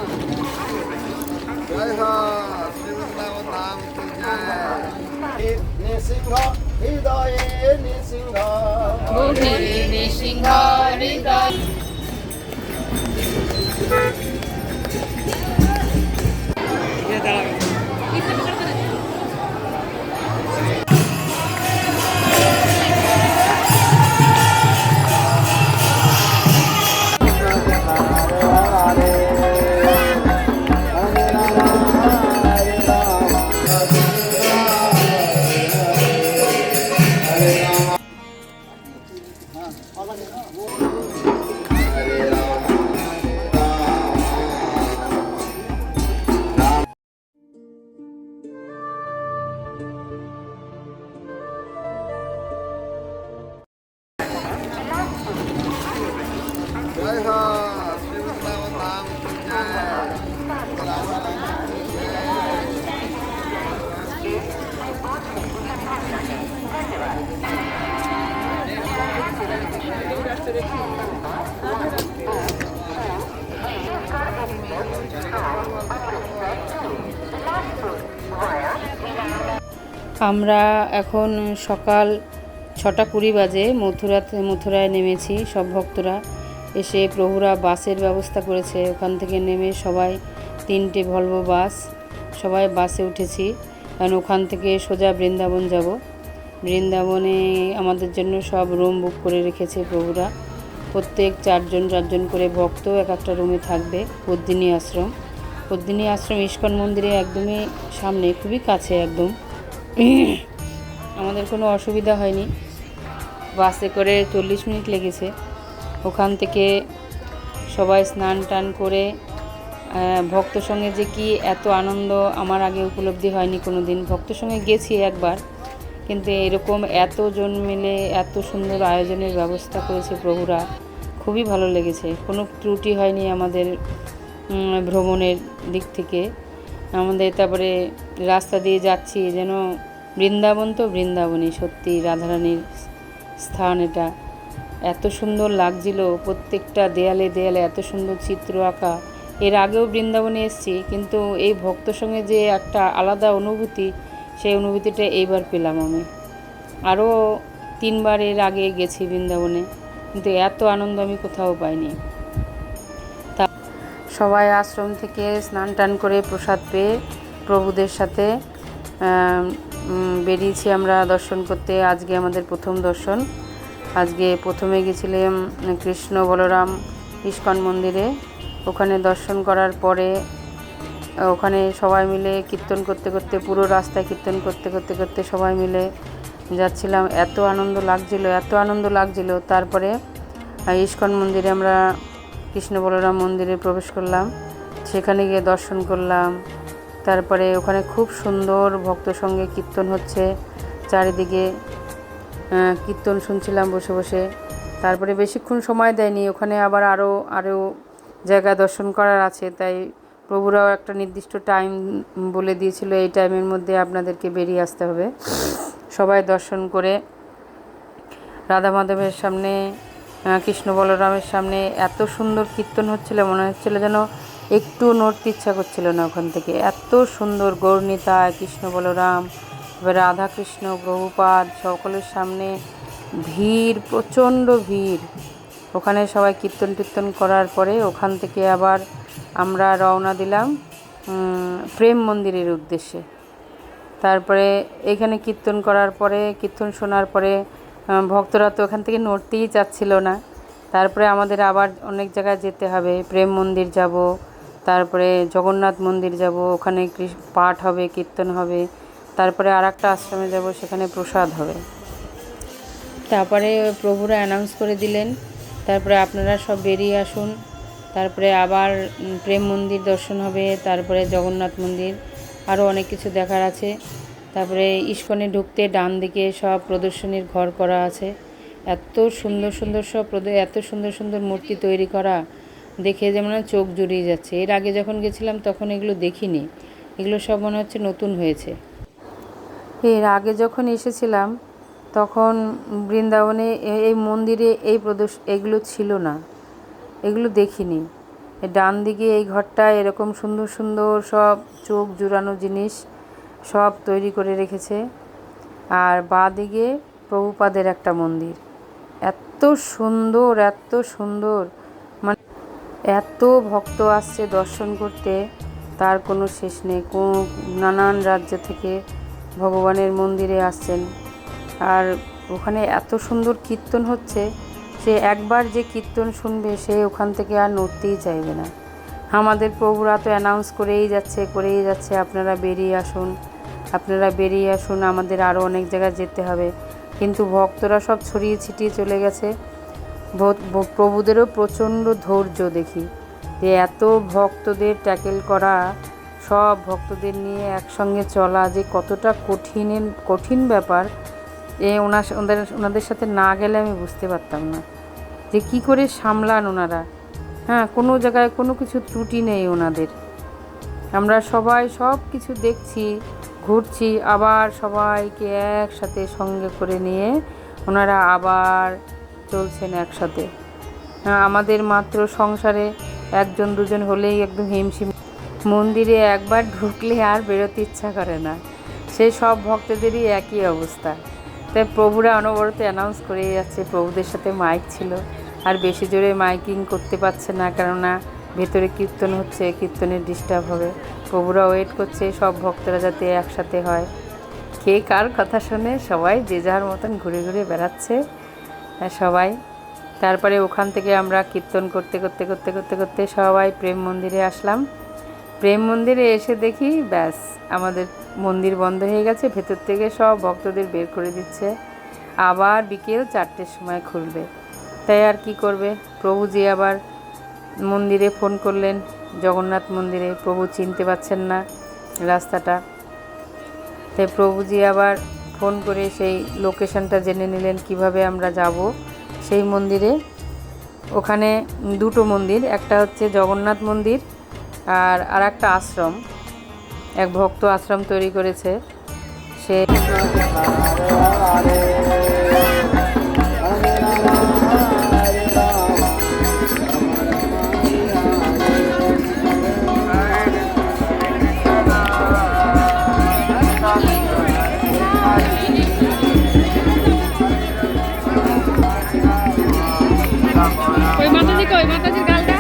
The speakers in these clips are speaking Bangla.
जय हो श्री वृंदावन धाम की जय। नृसिंह हृदय नृसिंह बुद्धि नृसिंह हृदय। जय हो श्री वृंदावन धाम की जय। আমরা এখন সকাল 6:20 বাজে মথুরায় নেমেছি। সব ভক্তরা এসে প্রভুরা বাসের ব্যবস্থা করেছে। ওখান থেকে নেমে সবাই 3টে ভলভো বাস, সবাই বাসে উঠেছি। কারণ ওখান থেকে সোজা বৃন্দাবন যাব। বৃন্দাবনে আমাদের জন্য সব রুম বুক করে রেখেছে প্রভুরা। প্রত্যেক 4জন করে ভক্ত এক একটা রুমে থাকবে। পদ্মিনী আশ্রম ইস্কন মন্দিরে একদমই সামনে, খুবই কাছে একদম। আমাদের কোনো অসুবিধা হয়নি। বাসে করে 40 মিনিট লেগেছে। ওখান থেকে সবাই স্নান টান করে ভক্ত সঙ্গে যে কি এত আনন্দ আমার আগে উপলব্ধি হয়নি কোনো দিন। ভক্ত সঙ্গে গেছি একবার, কিন্তু এরকম এতজন মিলে এত সুন্দর আয়োজনের ব্যবস্থা করেছে প্রভুরা, খুবই ভালো লেগেছে। কোনো ত্রুটি হয়নি আমাদের ভ্রমণের দিক থেকে। আমাদের তারপরে রাস্তা দিয়ে যাচ্ছি যেন বৃন্দাবন তো বৃন্দাবনই, সত্যি রাধারানীর স্থান এটা। এত সুন্দর লাগছিল, প্রত্যেকটা দেয়ালে এত সুন্দর চিত্র আঁকা। এর আগেও বৃন্দাবনে এসেছি, কিন্তু এই ভক্ত সঙ্গে যে একটা আলাদা অনুভূতি, সেই অনুভূতিটা এইবার পেলাম আমি। আরও 3বার এর আগে গেছি বৃন্দাবনে, কিন্তু এত আনন্দ আমি কোথাও পাইনি। সবাই আশ্রম থেকে স্নান টান করে প্রসাদ পেয়ে প্রভুদের সাথে বেরিয়েছি আমরা দর্শন করতে। আজকে আমাদের প্রথম দর্শন। আজকে প্রথমে গেছিলাম কৃষ্ণ বলরাম ইস্কন মন্দিরে। ওখানে দর্শন করার পরে ওখানে সবাই মিলে কীর্তন করতে পুরো রাস্তায় কীর্তন করতে সবাই মিলে যাচ্ছিলাম। এত আনন্দ লাগছিল। তারপরে ইস্কন মন্দিরে আমরা কৃষ্ণ বলরাম মন্দিরে প্রবেশ করলাম। সেখানে গিয়ে দর্শন করলাম। তারপরে ওখানে খুব সুন্দর ভক্ত সঙ্গে কীর্তন হচ্ছে, চারিদিকে কীর্তন শুনছিলাম বসে। তারপরে বেশিক্ষণ সময় দেয়নি, ওখানে আবার আরও জায়গা দর্শন করার আছে। তাই প্রভুরাও একটা নির্দিষ্ট টাইম বলে দিয়েছিল, এই টাইমের মধ্যে আপনাদেরকে বেরিয়ে আসতে হবে। সবাই দর্শন করে রাধা মাধবের সামনে, কৃষ্ণ বলরামের সামনে এত সুন্দর কীর্তন হচ্ছিল, মনে হচ্ছিল যেন একটু নড়তে ইচ্ছা করছিল না ওখান থেকে। এত সুন্দর গৌরনীতায় কৃষ্ণ বলরাম, রাধা কৃষ্ণ, প্রভুপাদ সকলের সামনে ভিড়, প্রচণ্ড ভিড়। ওখানে সবাই কীর্তন করার পরে ওখান থেকে আবার আমরা রওনা দিলাম প্রেম মন্দিরের উদ্দেশ্যে। তারপরে এখানে কীর্তন করার পরে, কীর্তন শোনার পরে ভক্তরা তো ওখান থেকে নড়তেই চাচ্ছিল না। তারপরে আমাদের আবার অনেক জায়গায় যেতে হবে। প্রেম মন্দির যাব, তারপরে জগন্নাথ মন্দির যাব, ওখানে পাঠ হবে, কীর্তন হবে। তারপরে আর একটা আশ্রমে যাব, সেখানে প্রসাদ হবে। তারপরে প্রভুরা অ্যানাউন্স করে দিলেন, তারপরে আপনারা সব বেরিয়ে আসুন। তারপরে আবার প্রেম মন্দির দর্শন হবে, তারপরে জগন্নাথ মন্দির, আরও অনেক কিছু দেখার আছে। তারপরে ইস্কনে ঢুকতে ডান দিকে সব প্রদর্শনীর ঘর করা আছে। এত সুন্দর সুন্দর মূর্তি তৈরি করা, দেখে যেমন চোখ জুড়িয়ে যাচ্ছে। এর আগে যখন গেছিলাম তখন এগুলো দেখিনি, এগুলো সব মনে হচ্ছে নতুন হয়েছে। এর আগে যখন এসেছিলাম তখন বৃন্দাবনে এই মন্দিরে এগুলো ছিল না, এগুলো দেখিনি। ডান দিকে এই ঘরটায় এরকম সুন্দর সুন্দর সব চোখ জুড়ানো জিনিস সব তৈরি করে রেখেছে। আর বাঁ দিকে প্রভুপাদের একটা মন্দির, এত সুন্দর এত সুন্দর, মানে এত ভক্ত আসছে দর্শন করতে, তার কোনো শেষ নেই। নানান রাজ্য থেকে ভগবানের মন্দিরে আসছেন। আর ওখানে এত সুন্দর কীর্তন হচ্ছে, সে একবার যে কীর্তন শুনবে সে ওখান থেকে আর নড়তেই চাইবে না। আমাদের প্রভুরা তো অ্যানাউন্স করেই যাচ্ছে, আপনারা বেরিয়ে আসুন, আপনারা বেরিয়ে আসুন, আমাদের আরও অনেক জায়গায় যেতে হবে। কিন্তু ভক্তরা সব ছড়িয়ে ছিটিয়ে চলে গেছে। প্রভুদেরও প্রচণ্ড ধৈর্য দেখি, যে এত ভক্তদের ট্যাকেল করা, সব ভক্তদের নিয়ে একসঙ্গে চলা যে কতটা কঠিন ব্যাপার, ওনাদের সাথে না গেলে আমি বুঝতে পারতাম না যে কি করে সামলান ওনারা। হ্যাঁ, কোনো জায়গায় কোনো কিছু ত্রুটি নেই ওনাদের। আমরা সবাই সব কিছু দেখছি, ঘুরছি, আবার সবাইকে একসাথে সঙ্গে করে নিয়ে ওনারা আবার চলছেন একসাথে। আমাদের মাত্র সংসারে একজন দুজন হলেই একদম হিমশিম, মন্দিরে একবার ঢুকলে আর বেরোতে ইচ্ছা করে না। সেই সব ভক্তদেরই একই অবস্থা। তাই প্রভুরা অনবরত অ্যানাউন্স করেই যাচ্ছে। প্রভুদের সাথে মাইক ছিল, আর বেশি জোরে মাইকিং করতে পারছে না, কেননা ভেতরে কীর্তন হচ্ছে, কীর্তনের ডিস্টার্ব হবে। প্রভুরা ওয়েট করছে সব ভক্তরা যাতে একসাথে হয়। কে কার কথা শুনে সবাই যে যার মতন ঘুরে ঘুরে বেড়াচ্ছে সবাই। তারপরে ওখান থেকে আমরা কীর্তন করতে করতে করতে করতে করতে সবাই প্রেম মন্দিরে আসলাম। প্রেম মন্দিরে এসে দেখি ব্যাস, আমাদের মন্দির বন্ধ হয়ে গেছে, ভেতর থেকে সব ভক্তদের বের করে দিচ্ছে। আবার বিকেল 4টের সময় খুলবে। তাই আর কি করবে, প্রভুজি আবার মন্দিরে ফোন করলেন, জগন্নাথ মন্দিরে। প্রভু চিনতে পারছেন না রাস্তাটা, তাই প্রভুজি আবার ফোন করে সেই লোকেশনটা জেনে নিলেন কিভাবে আমরা যাব সেই মন্দিরে। ওখানে দুটো মন্দির, একটা হচ্ছে জগন্নাথ মন্দির আর একটা আশ্রম, এক ভক্ত আশ্রম তৈরি করেছে সে। মাতাজির গালটা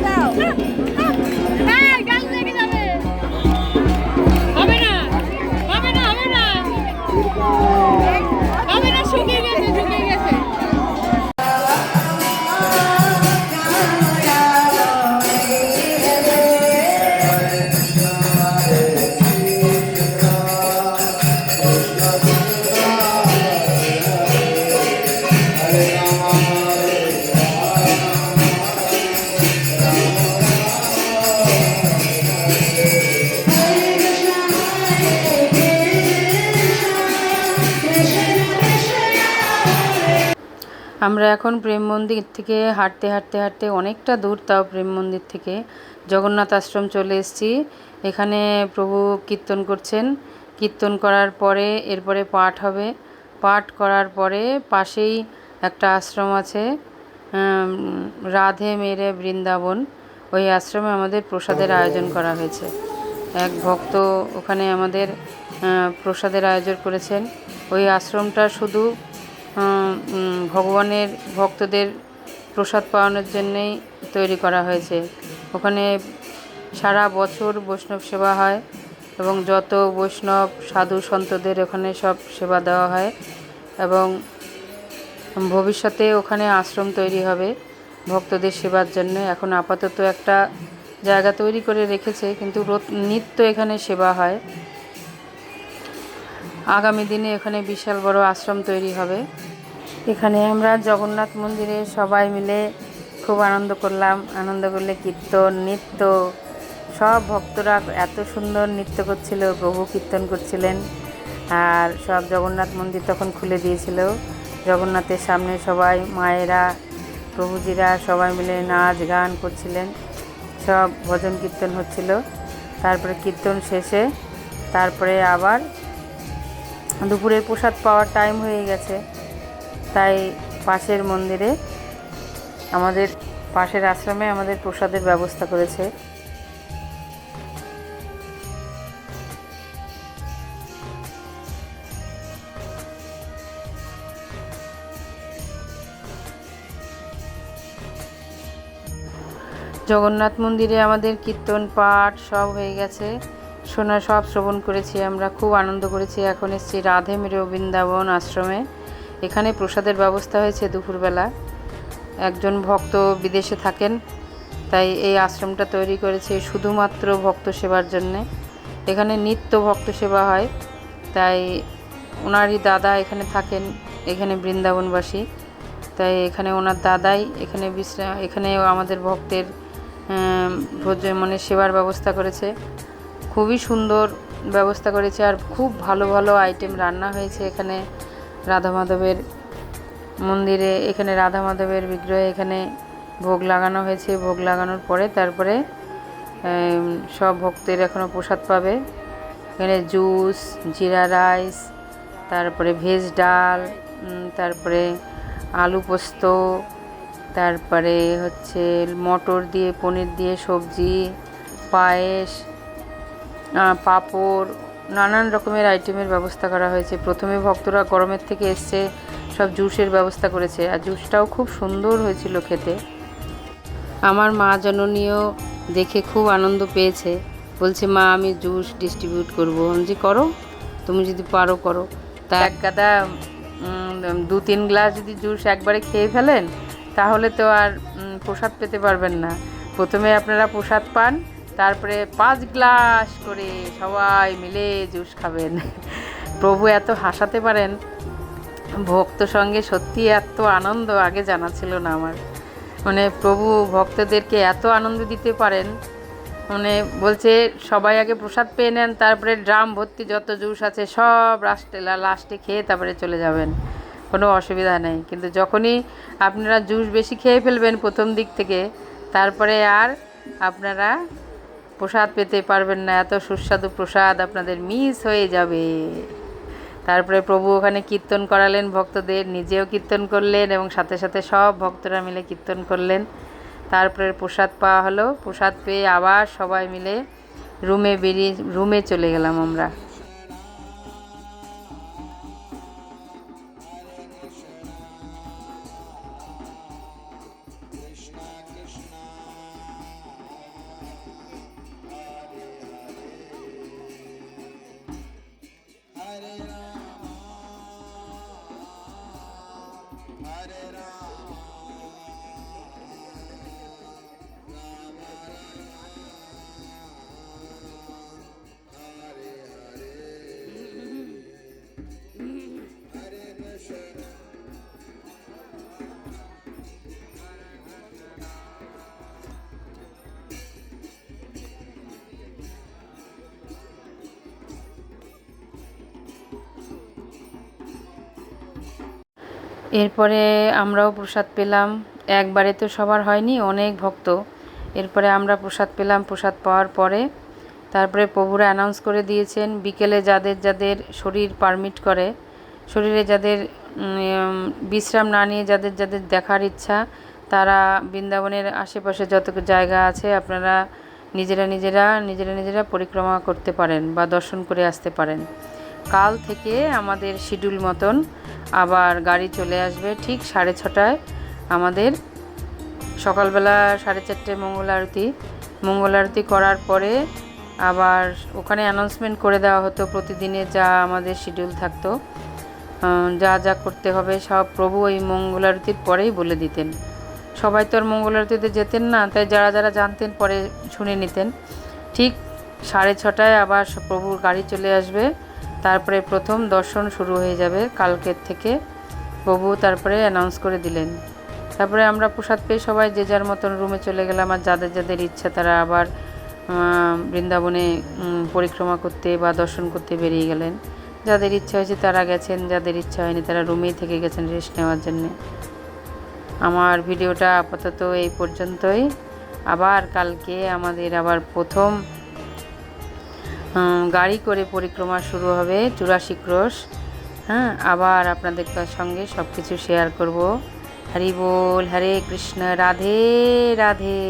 দাও, গাল লেগে যাবে। হবে না, হবে না, হবে না, হবে না, শুকিয়ে গেছে, শুকিয়ে গেছে। আমরা এখন প্রেম মন্দির থেকে হাঁটতে হাঁটতে হাঁটতে অনেকটা দূর, তাও প্রেম মন্দির থেকে জগন্নাথ আশ্রম চলে এসেছি। এখানে প্রভু কীর্তন করছেন। কীর্তন করার পরে এরপরে পাঠ হবে। পাঠ করার পরে পাশেই একটা আশ্রম আছে, রাধে মেরে বৃন্দাবন। ওই আশ্রমে আমাদের প্রসাদের আয়োজন করা হয়েছে। এক ভক্ত ওখানে আমাদের প্রসাদের আয়োজন করেছেন। ওই আশ্রমটা শুধু ভগবানের ভক্তদের প্রসাদ পাওয়ানোর জন্যেই তৈরি করা হয়েছে। ওখানে সারা বছর বৈষ্ণব সেবা হয় এবং যত বৈষ্ণব সাধু সন্তদের ওখানে সব সেবা দেওয়া হয়। এবং ভবিষ্যতে ওখানে আশ্রম তৈরি হবে ভক্তদের সেবার জন্য। এখন আপাতত একটা জায়গা তৈরি করে রেখেছে, কিন্তু নিত্য এখানে সেবা হয়। আগামী দিনে এখানে বিশাল বড় আশ্রম তৈরি হবে। এখানে আমরা জগন্নাথ মন্দিরে সবাই মিলে খুব আনন্দ করলাম। আনন্দ করলে কীর্তন নৃত্য, সব ভক্তরা এত সুন্দর নৃত্য করছিল, প্রভু কীর্তন করছিলেন। আর সব জগন্নাথ মন্দির তখন খুলে দিয়েছিল। জগন্নাথের সামনে সবাই মায়েরা, প্রভুজিরা সবাই মিলে নাচ গান করছিলেন, সব ভজন কীর্তন হচ্ছিল। তারপরে কীর্তন শেষে তারপরে আবার দুপুরের প্রসাদ পাওয়ার টাইম হয়ে গেছে, তাই পাশের মন্দিরে আমাদের পাশের আশ্রমে আমাদের প্রসাদের ব্যবস্থা করেছে। জগন্নাথ মন্দিরে আমাদের কীর্তন পাঠ সব হয়ে গেছে, সব শ্রবণ করেছি, আমরা খুব আনন্দ করেছি। এখন এসেছি রাধে মেরো বৃন্দাবন আশ্রমে। এখানে প্রসাদের ব্যবস্থা হয়েছে দুপুরবেলা। একজন ভক্ত বিদেশে থাকেন, তাই এই আশ্রমটা তৈরি করেছে শুধুমাত্র ভক্ত সেবার জন্যে। এখানে নিত্য ভক্ত সেবা হয়, তাই ওনারই দাদা এখানে থাকেন, এখানে বৃন্দাবনবাসী, তাই এখানে ওনার দাদাই এখানে আমাদের ভক্তের মানে সেবার ব্যবস্থা করেছে। খুবই সুন্দর ব্যবস্থা করেছে, আর খুব ভালো ভালো আইটেম রান্না হয়েছে এখানে রাধা মাধবের মন্দিরে। এখানে রাধা মাধবের বিগ্রহে এখানে ভোগ লাগানো হয়েছে। ভোগ লাগানোর পরে তারপরে সব ভক্তের এখনও প্রসাদ পাবে। এখানে জুস, জিরা রাইস, তারপরে ভেজ ডাল, তারপরে আলু পোস্ত, তারপরে হচ্ছে মটর দিয়ে পনির দিয়ে সবজি, পায়েস, পাঁপড়, নানান রকমের আইটেমের ব্যবস্থা করা হয়েছে। প্রথমে ভক্তরা গরমের থেকে এসছে, সব জুসের ব্যবস্থা করেছে, আর জুসটাও খুব সুন্দর হয়েছিল খেতে। আমার মা জননীও দেখে খুব আনন্দ পেয়েছে, বলছে মা আমি জুস ডিস্ট্রিবিউট করবো। আমি যে করো, তুমি যদি পারো করো। তা এক গাদা 2-3 গ্লাস যদি জুস একবারে খেয়ে ফেলেন তাহলে তো আর প্রসাদ পেতে পারবেন না। প্রথমে আপনারা প্রসাদ পান, তারপরে 5 গ্লাস করে সবাই মিলে জুস খাবেন। প্রভু এত হাসাতে পারেন, ভক্ত সঙ্গে সত্যি এত আনন্দ আগে জানা ছিল না আমার। মানে প্রভু ভক্তদেরকে এত আনন্দ দিতে পারেন, মানে বলছে সবাই আগে প্রসাদ পেয়ে নেন, তারপরে ড্রাম ভর্তি যত জুস আছে সব লাস্টে খেয়ে তারপরে চলে যাবেন, কোনো অসুবিধা নেই। কিন্তু যখনই আপনারা জুস বেশি খেয়ে ফেলবেন প্রথম দিক থেকে, তারপরে আর আপনারা প্রসাদ পেতে পারবেন না, এত সুস্বাদু প্রসাদ আপনাদের মিস হয়ে যাবে। তারপরে প্রভু ওখানে কীর্তন করালেন ভক্তদের, নিজেও কীর্তন করলেন এবং সাথে সাথে সব ভক্তরা মিলে কীর্তন করলেন। তারপরে প্রসাদ পাওয়া হলো। প্রসাদ পেয়ে আবার সবাই মিলে রুমে চলে গেলাম আমরা। এরপরে আমরাও প্রসাদ পেলাম। একবারে তো সবার হয়নি, অনেক ভক্ত। এরপরে আমরা প্রসাদ পেলাম। প্রসাদ পাওয়ার পরে তারপরে প্রভুরা অ্যানাউন্স করে দিয়েছেন বিকেলে যাদের যাদের শরীর পারমিট করে, শরীরে যাদের বিশ্রাম না নিয়ে যাদের যাদের দেখার ইচ্ছা, তারা বৃন্দাবনের আশেপাশে যত জায়গা আছে আপনারা নিজেরা পরিক্রমা করতে পারেন বা দর্শন করে আসতে পারেন। কাল থেকে আমাদের শিডিউল মতন আবার গাড়ি চলে আসবে ঠিক 6:30টায়। আমাদের সকালবেলা 4:30টায় মঙ্গল আরতি করার পরে আবার ওখানে অ্যানাউন্সমেন্ট করে দেওয়া হতো প্রতিদিনে যা আমাদের শিডিউল থাকতো, যা যা করতে হবে সব প্রভু ওই মঙ্গল আরতির পরেই বলে দিতেন। সবাই তো আর মঙ্গল আরতিতে যেতেন না, তাই যারা যারা জানতেন পরে শুনে নিতেন। ঠিক 6:30টায় আবার প্রভুর গাড়ি চলে আসবে, তারপরে প্রথম দর্শন শুরু হয়ে যাবে কালকের থেকে। প্রভু তারপরে অ্যানাউন্স করে দিলেন। তারপরে আমরা প্রসাদ পেয়ে সবাই যে যার মতন রুমে চলে গেলাম। আর যাদের যাদের ইচ্ছা তারা আবার বৃন্দাবনে পরিক্রমা করতে বা দর্শন করতে বেরিয়ে গেলেন। যাদের ইচ্ছা হয়েছে তারা গেছেন, যাদের ইচ্ছা হয়নি তারা রুমেই থেকে গেছেন রেস্ট নেওয়ার জন্যে। আমার ভিডিওটা আপাতত এই পর্যন্তই। আবার কালকে আমাদের আবার প্রথম গাড়ি করে পরিক্রমা শুরু হবে 84 ক্রোশ। আবার আপনাদের সঙ্গে সব কিছু শেয়ার করব। হরি বল, হরে কৃষ্ণ, রাধে রাধে।